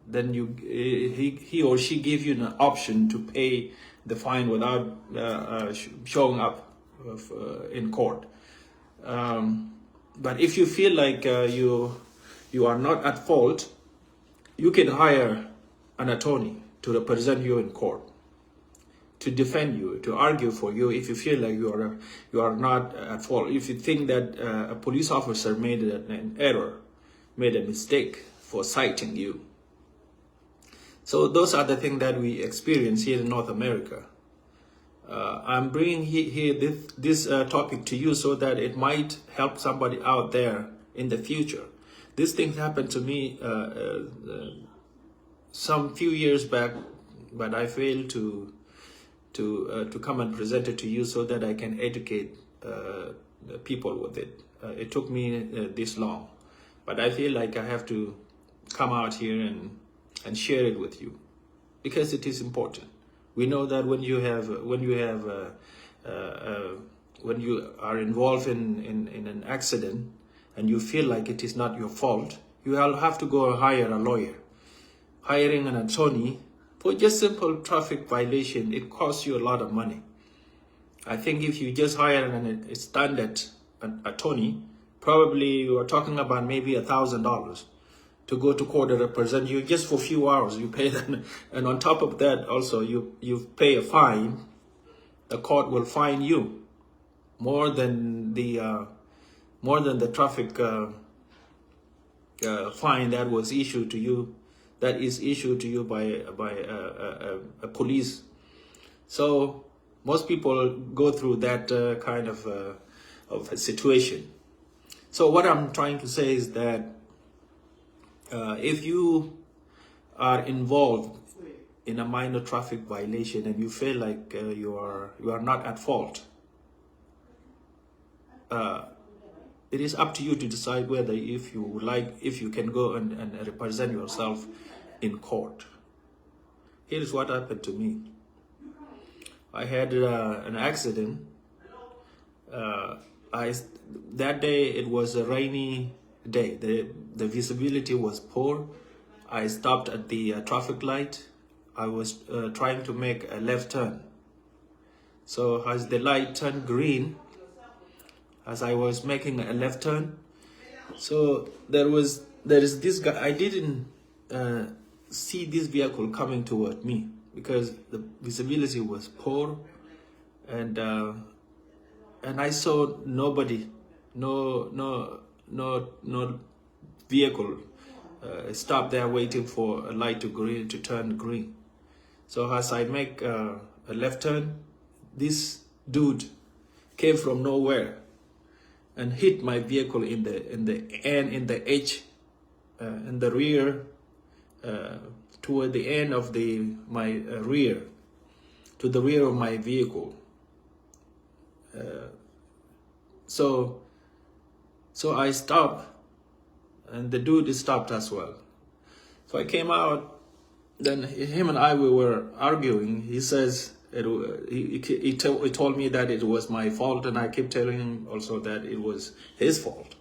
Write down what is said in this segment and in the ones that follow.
then he or she give you an option to pay the fine without showing up in court. But if you feel like you are not at fault, you can hire an attorney to represent you in court, to defend you, to argue for you if you feel like you are not at fault. If you think that a police officer made an error, made a mistake for citing you. So those are the things that we experience here in North America. I'm bringing here this topic to you so that it might help somebody out there in the future. This thing happened to me some few years back, but I failed to come and present it to you so that I can educate people with it. It took me this long, but I feel like I have to come out here and share it with you because it is important. We know that when you are involved in an accident and you feel like it is not your fault, you have to go hire a lawyer. Hiring an attorney for just simple traffic violation, it costs you a lot of money. I think if you just hire a standard attorney, probably you are talking about maybe $1,000 to go to court and represent you just for a few hours. You pay them, and on top of that, also you pay a fine. The court will fine you more than the traffic fine that was issued to you. That is issued to you by a police. So most people go through that kind of a situation. So what I'm trying to say is that if you are involved in a minor traffic violation and you feel like you are not at fault, it is up to you to decide whether if you can go and represent yourself in court. Here is what happened to me. I had an accident. That day it was a rainy day. The visibility was poor. I stopped at the traffic light. I was trying to make a left turn. So as the light turned green, as I was making a left turn, so there is this guy. I didn't see this vehicle coming toward me because the visibility was poor, and I saw nobody, no vehicle stopped there waiting for a light to turn green. So as I make a left turn, this dude came from nowhere and hit my vehicle in the edge, in the rear, toward the end of my rear, to the rear of my vehicle. So I stopped, and the dude stopped as well. So I came out. Then him and I, we were arguing. He says he told me that it was my fault, and I kept telling him also that it was his fault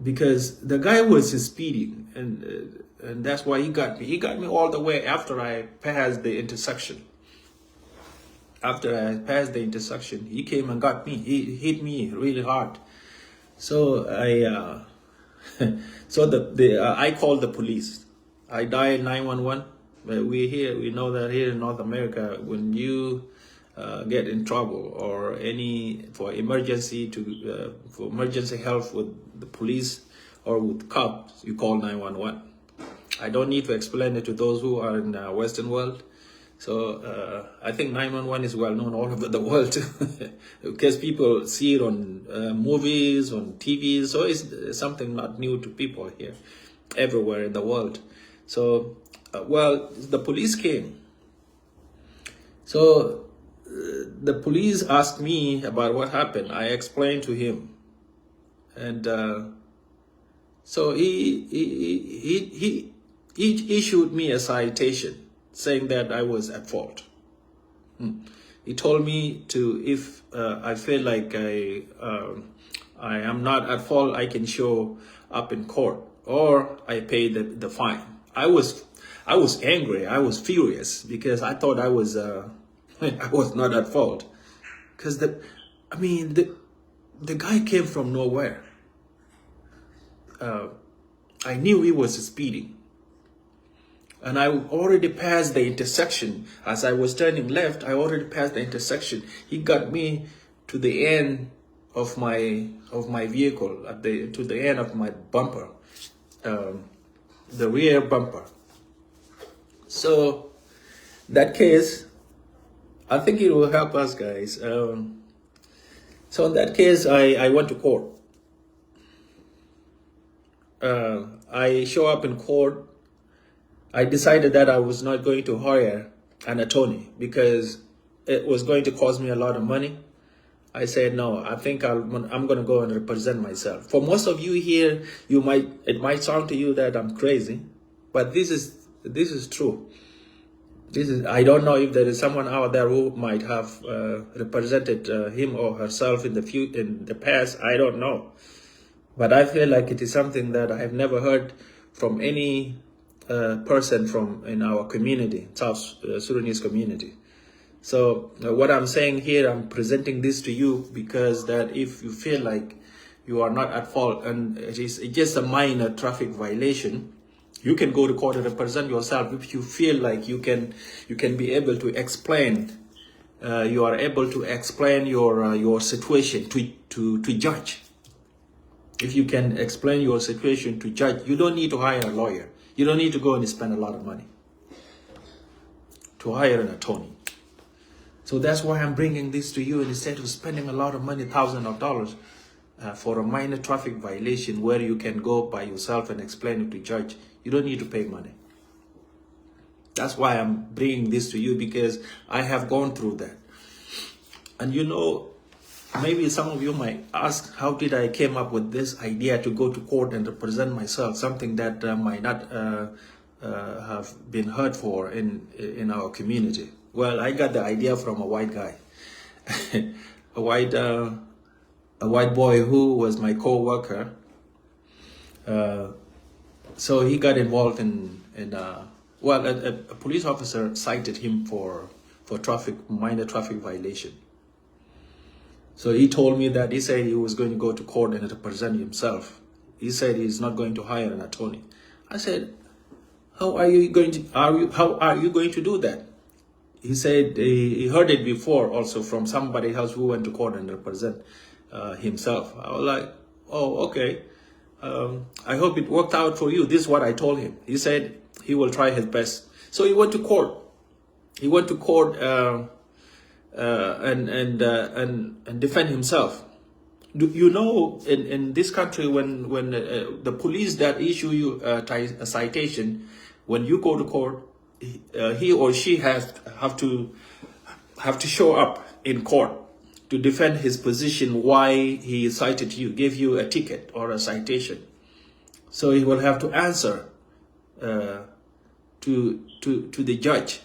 because the guy was speeding, and that's why he got me. He got me all the way after I passed the intersection. After I passed the intersection, he came and got me. He hit me really hard. So I called the police. I dialed 911. We know that here in North America, when you get in trouble or for emergency help with the police or with cops, you call 911. I don't need to explain it to those who are in the Western world. So I think 911 is well known all over the world because people see it on movies, on TV. So it's something not new to people here, everywhere in the world. So, the police came. So the police asked me about what happened. I explained to him, and so he issued me a citation saying that I was at fault. He told me if I feel like I am not at fault, I can show up in court or I pay the fine. I was angry. I was furious because I thought I was I was not at fault. Because the guy came from nowhere. I knew he was speeding. And I already passed the intersection. As I was turning left, I already passed the intersection. He got me to the end of my vehicle, to the end of my bumper, the rear bumper. So that case, I think it will help us, guys. So in that case, I went to court. I show up in court. I decided that I was not going to hire an attorney because it was going to cost me a lot of money. I said, no, I think I'm going to go and represent myself. For most of you here, it might sound to you that I'm crazy, but this is true. I don't know if there is someone out there who might have represented him or herself in the past. I don't know, but I feel like it is something that I have never heard from any person in our community, South Sudanese community. So what I'm saying here, I'm presenting this to you because that if you feel like you are not at fault and it's just a minor traffic violation, you can go to court and represent yourself. If you feel like you can be able to explain, you are able to explain your situation to judge. If you can explain your situation to judge, you don't need to hire a lawyer. You don't need to go and spend a lot of money to hire an attorney. So that's why I'm bringing this to you. And instead of spending a lot of money, thousands of dollars, for a minor traffic violation where you can go by yourself and explain it to judge, you don't need to pay money. That's why I'm bringing this to you, because I have gone through that. And you know, maybe some of you might ask, how did I came up with this idea to go to court and represent myself, something that might not have been heard for in our community? Well, I got the idea from a white guy, a white boy who was my co-worker. So he got involved in well, a police officer cited him for minor traffic violation. So he told me that he said he was going to go to court and represent himself. He said he's not going to hire an attorney. I said, how are you going to do that? He said he heard it before also from somebody else who went to court and represent himself. I was like, oh, okay. I hope it worked out for you. This is what I told him. He said he will try his best. So he went to court. He went to court and defend himself. You know, in this country, when the police that issue you a citation, when you go to court, he or she have to show up in court to defend his position, why he cited you, gave you a ticket or a citation. So he will have to answer to the judge.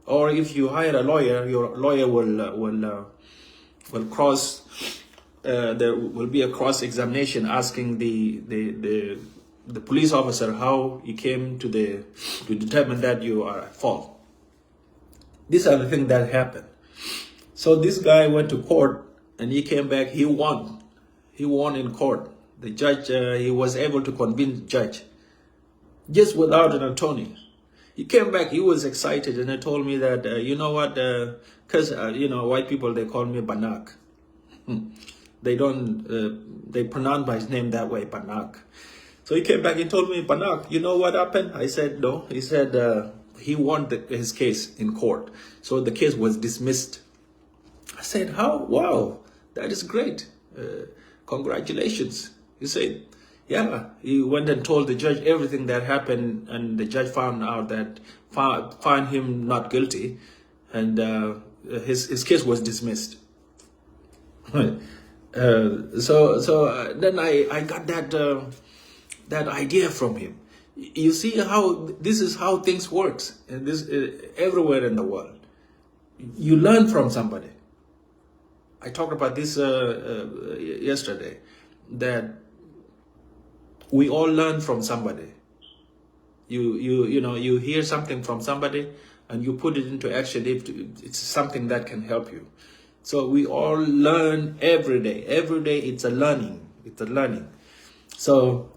Or if you hire a lawyer, your lawyer will cross. There will be a cross examination asking the police officer how he came to determine that you are at fault. These are the things that happen. So this guy went to court and he came back. He won. He won in court. The judge, he was able to convince the judge just without an attorney. He came back. He was excited and he told me that you know what? Because you know, white people, they call me Banak. They don't. They pronounce my name that way, Banak. So he came back and told me, Banak, you know what happened? I said, no. He said he won his case in court. So the case was dismissed. I said, how? Wow, that is great. Congratulations. He said, yeah. He went and told the judge everything that happened, and the judge found out that, found him not guilty, and his case was dismissed. So then I got that idea from him. You see how this is how things works, and this everywhere in the world. You learn from somebody. I talked about this yesterday, that we all learn from somebody. You hear something from somebody and you put it into action if it's something that can help you. So we all learn every day. Every day it's a learning. It's a learning. So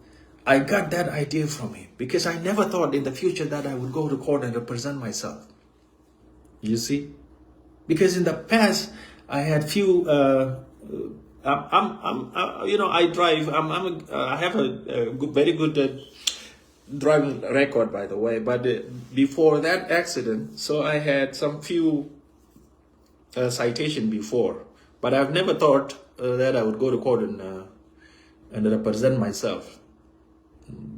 I got that idea from him because I never thought in the future that I would go to court and represent myself. You see, because in the past I had few. I drive. I have a very good driving record, by the way. But before that accident, so I had some few citation before. But I've never thought that I would go to court and represent myself,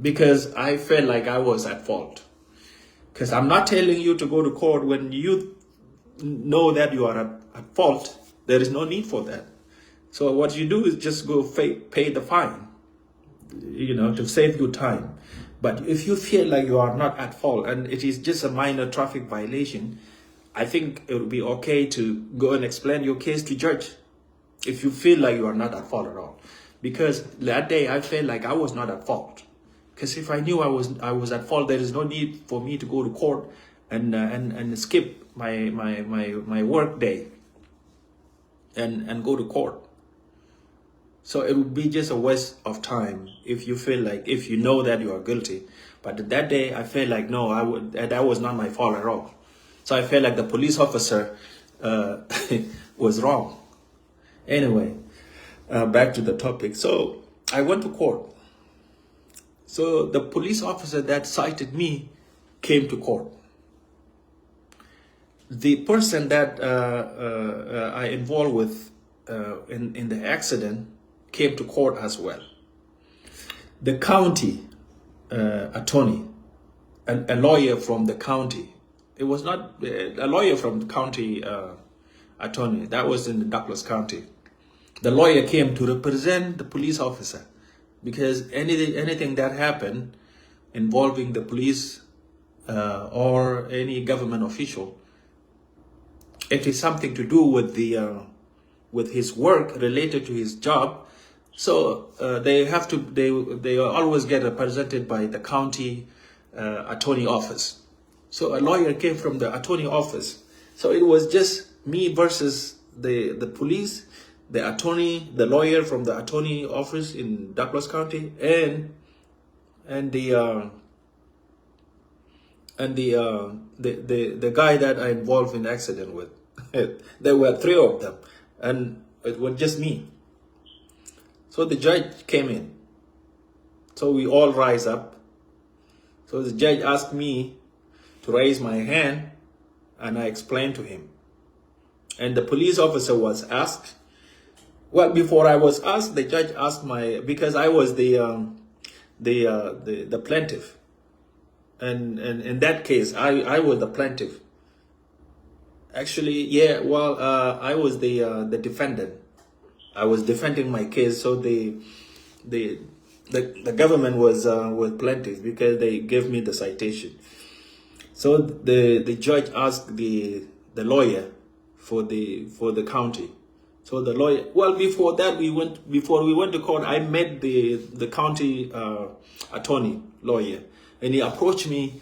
because I felt like I was at fault. Because I'm not telling you to go to court when you know that you are at fault. There is no need for that. So what you do is just go pay the fine, to save you time. But if you feel like you are not at fault and it is just a minor traffic violation, I think it would be okay to go and explain your case to judge if you feel like you are not at fault at all. Because that day I felt like I was not at fault. Because if I knew I was at fault, there is no need for me to go to court and skip my work day and go to court. So it would be just a waste of time if you feel like, if you know that you are guilty. But that day I felt like, no, that was not my fault at all. So I felt like the police officer was wrong. Anyway, back to the topic. So I went to court. So the police officer that cited me came to court. The person that I involved with in the accident came to court as well. The county attorney, a lawyer from the county. It was not a lawyer from the county attorney. That was in the Douglas County. The lawyer came to represent the police officer, because anything that happened involving the police or any government official, it is something to do with with his work related to his job. So they always get represented by the county attorney office. So a lawyer came from the attorney office. So it was just me versus the police, the attorney, the lawyer from the attorney office in Douglas County, and the guy that I involved in the accident with. There were three of them, and it was just me. So the judge came in. So we all rise up. So the judge asked me to raise my hand, and I explained to him. And the police officer was asked. Well, before I was asked, the judge asked because I was the plaintiff, and in that case, I was the plaintiff. Actually, yeah. Well, I was the defendant. I was defending my case, so the government was plaintiff because they gave me the citation. So the judge asked the lawyer for the county. So the lawyer, well, before we went to court, I met the county attorney lawyer, and he approached me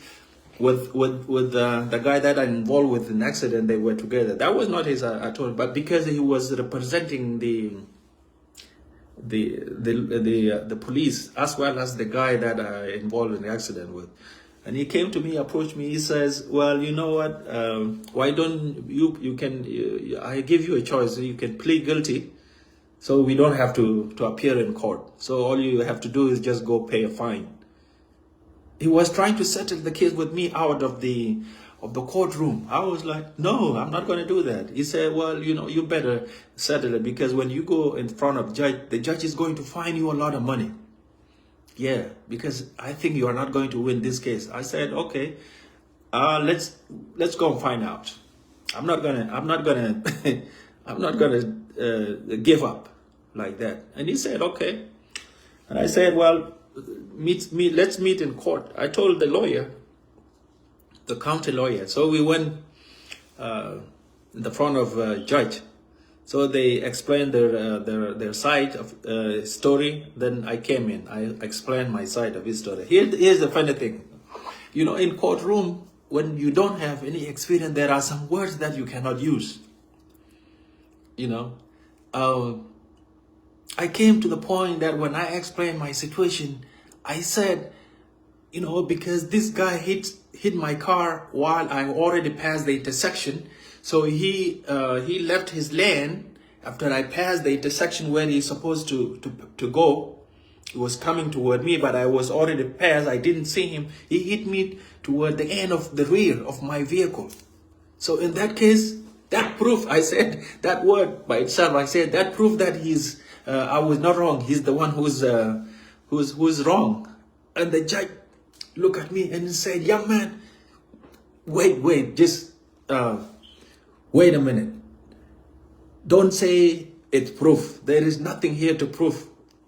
with the guy that I involved with an accident. They were together. That was not his attorney, but because he was representing the police as well as the guy that I involved in the accident with. And he came to me, approached me. He says, "Well, you know what? Why don't I give you a choice. You can plead guilty, so we don't have to appear in court. So all you have to do is just go pay a fine." He was trying to settle the case with me out of the courtroom. I was like, "No, I'm not going to do that." He said, "Well, you better settle it, because when you go in front of the judge is going to fine you a lot of money." Yeah, because I think you are not going to win this case. I said, "Okay, let's go and find out. I'm not gonna give up like that." And he said, "Okay." And I said, "Well, let's meet in court." I told the lawyer, the county lawyer. So we went in the front of a judge. So they explained their side of story. Then I came in. I explained my side of his story. Here's the funny thing. You know, in courtroom, when you don't have any experience, there are some words that you cannot use. You know, I came to the point that when I explained my situation, I said, you know, because this guy hit my car while I already passed the intersection. So he left his lane after I passed the intersection where he's supposed to go. He was coming toward me, but I was already past. I didn't see him. He hit me toward the end of the rear of my vehicle. So in that case, that proof, I said that word by itself, I said that proof that I was not wrong. He's the one who's wrong. And the judge looked at me and said, young man, wait, just wait a minute. Don't say it's proof. There is nothing here to prove.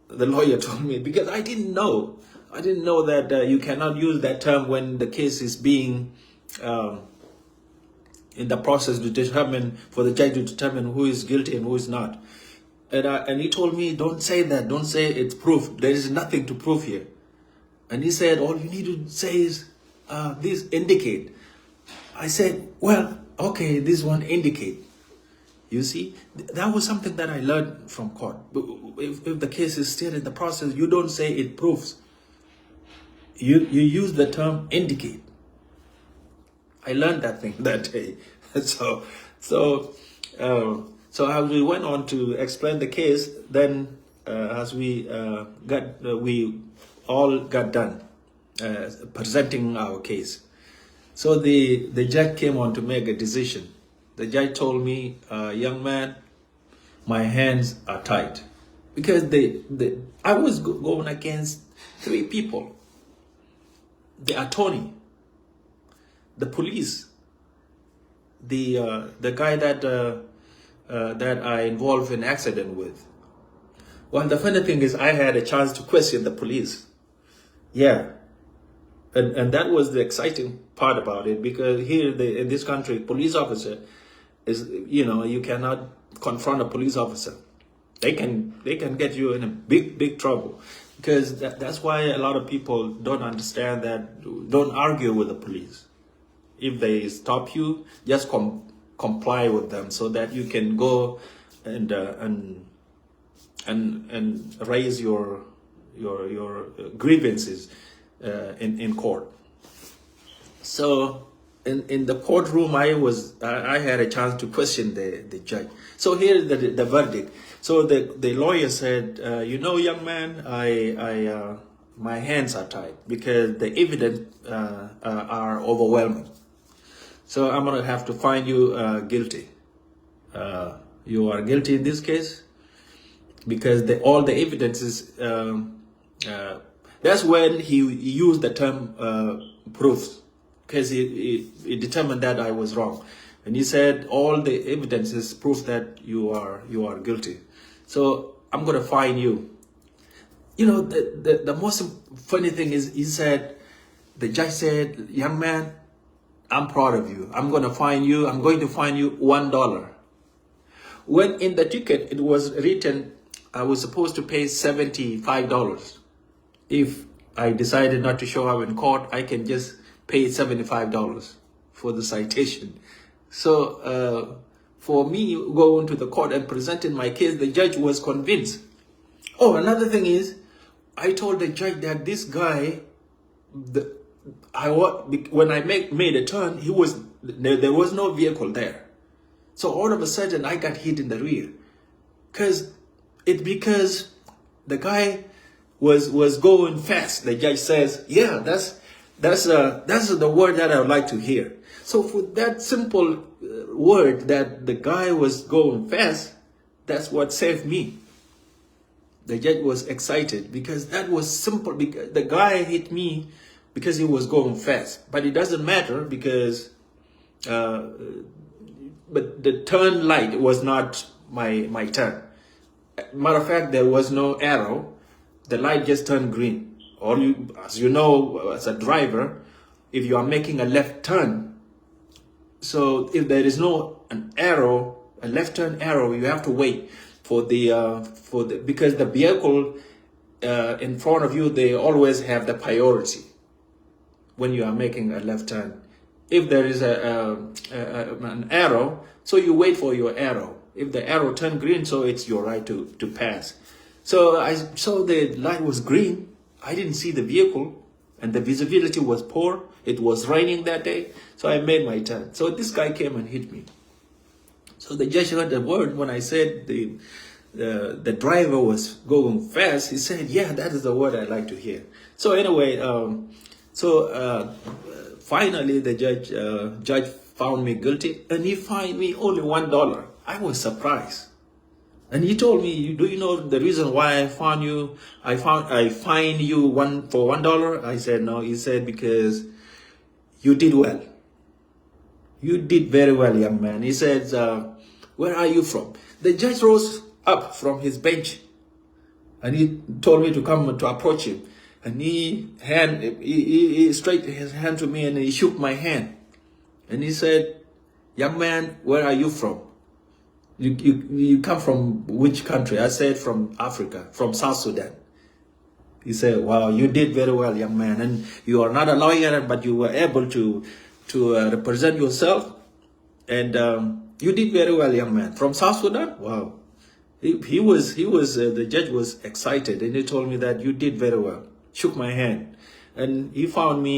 The lawyer told me, because I didn't know. I didn't know that you cannot use that term when the case is being in the process to determine, for the judge to determine who is guilty and who is not. And he told me, don't say that. Don't say it's proof. There is nothing to prove here. And he said, all you need to say is this indicate. I said, well, okay, this one indicate. You see, that was something that I learned from court. If the case is still in the process, you don't say it proves. You use the term indicate. I learned that thing that day. So as we went on to explain the case, then as we all got done presenting our case. So the judge came on to make a decision. The judge told me, young man, my hands are tied. Because I was going against 3 people. The attorney, the police, the guy that I involved in accident with. Well, the funny thing is I had a chance to question the police. Yeah. And that was the exciting part about it, because here in this country, police officer is, you know, you cannot confront a police officer. They can get you in a big trouble, because that's why a lot of people don't understand that. Don't argue with the police. If they stop you, just comply with them so that you can go and raise your grievances in court. So in the courtroom, I had a chance to question the judge. So here's the verdict. So the lawyer said, you know, young man, my hands are tied because the evidence are overwhelming. So I'm gonna have to find you guilty. You are guilty in this case because all the evidence is. That's when he used the term proofs, because he determined that I was wrong, and he said all the evidence is proof that you are guilty. So I'm gonna fine you. You know, the most funny thing is the judge said, young man, I'm proud of you. I'm going to fine you $1. When in the ticket it was written, I was supposed to pay $75. If I decided not to show up in court, I can just pay $75 for the citation. So for me going to the court and presenting my case, the judge was convinced. Oh, another thing is, I told the judge that this guy, when I made a turn, there was no vehicle there. So all of a sudden I got hit in the rear, because the guy was going fast. The judge says, yeah, that's the word that I would like to hear. So for that simple word that the guy was going fast, that's what saved me. The judge was excited because that was simple. Because the guy hit me because he was going fast, but it doesn't matter because, but the turn light was not my turn. Matter of fact, there was no arrow. The light just turned green. As you know, as a driver, if you are making a left turn, so if there is no a left turn arrow, you have to wait for because the vehicle in front of you, they always have the priority. when you are making a left turn. If there is an arrow, so you wait for your arrow. If the arrow turned green, so it's your right to pass. So I saw the light was green. I didn't see the vehicle, and the visibility was poor. It was raining that day, so I made my turn. So this guy came and hit me. So the judge heard the word when I said the driver was going fast. He said, "Yeah, that is the word I like to hear." So anyway, finally the judge found me guilty, and he fined me only $1. I was surprised, and he told me, "Do you know the reason why I fined you? I fined you for $1." I said, "No." He said, "Because you did well. You did very well, young man." He said, "Where are you from?" The judge rose up from his bench, and he told me to come to approach him. And he straightened his hand to me, and he shook my hand. And he said, "Young man, where are you from? You come from which country?" I said, "From Africa, from South Sudan." He said, "Wow, you did very well, young man. And you are not a lawyer, but you were able to represent yourself. And you did very well, young man. From South Sudan? Wow." The judge was excited, and he told me that you did very well. Shook my hand, and he found me